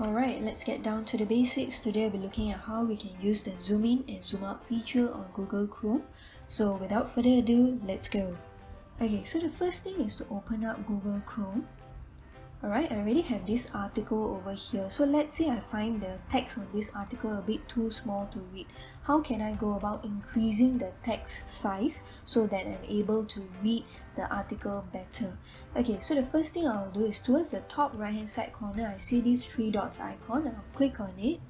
Alright, let's get down to the basics. Today I'll be looking at how we can use the zoom in and zoom out feature on Google Chrome. So without further ado, let's go. Okay, so the first thing is to open up Google Chrome. Alright, I already have this article over here. So let's say I find the text on this article a bit too small to read. How can I go about increasing the text size so that I'm able to read the article better? Okay, so the first thing I'll do is towards the top right hand side corner, I see this three dots icon. I'll click on it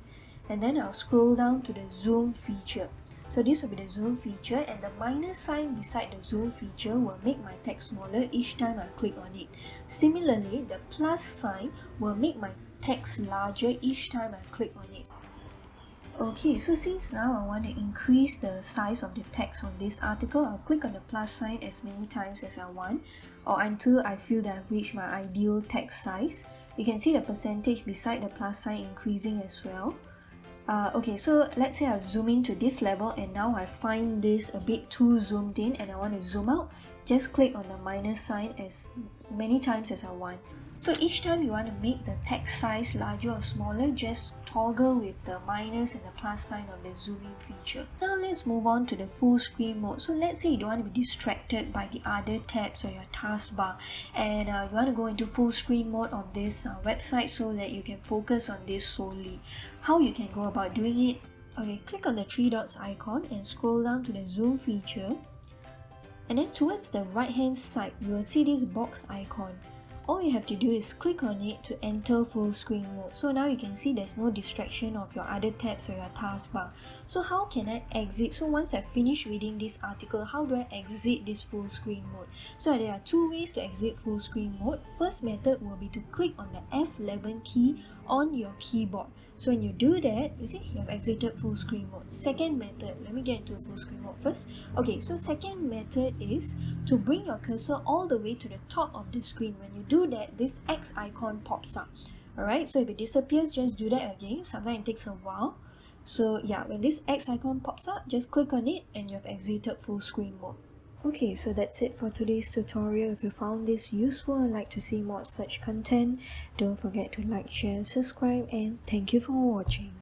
and then I'll scroll down to the zoom feature. So this will be the zoom feature, and the minus sign beside the zoom feature will make my text smaller each time I click on it. Similarly, the plus sign will make my text larger each time I click on it. Okay, so since now I want to increase the size of the text on this article, I'll click on the plus sign as many times as I want, or until I feel that I've reached my ideal text size. You can see the percentage beside the plus sign increasing as well. Okay, so let's say I've zoomed in to this level and now I find this a bit too zoomed in and I want to zoom out. Just click on the minus sign as many times as I want. So each time you want to make the text size larger or smaller, just toggle with the minus and the plus sign on the zooming feature. Now let's move on to the full screen mode. So let's say you don't want to be distracted by the other tabs or your taskbar, and you want to go into full screen mode on this website so that you can focus on this solely. How you can go about doing it? Okay, click on the three dots icon and scroll down to the zoom feature, and then towards the right hand side you will see this box icon. All you have to do is click on it to enter full screen mode. So now you can see there's no distraction of your other tabs or your taskbar. So how can I exit? So once I finish reading this article, how do I exit this full screen mode? So there are two ways to exit full screen mode. First method will be to click on the F11 key on your keyboard. So when you do that, you see you have exited full screen mode. Second method, let me get into full screen mode first. Okay, so second method is to bring your cursor all the way to the top of the screen. When you do that, this X icon pops up. Alright, so if it disappears, just do that again. Sometimes it takes a while. So yeah, when this X icon pops up, just click on it and you have exited full screen mode. Okay, so that's it for today's tutorial. If you found this useful and like to see more such content, don't forget to like, share, subscribe, and thank you for watching.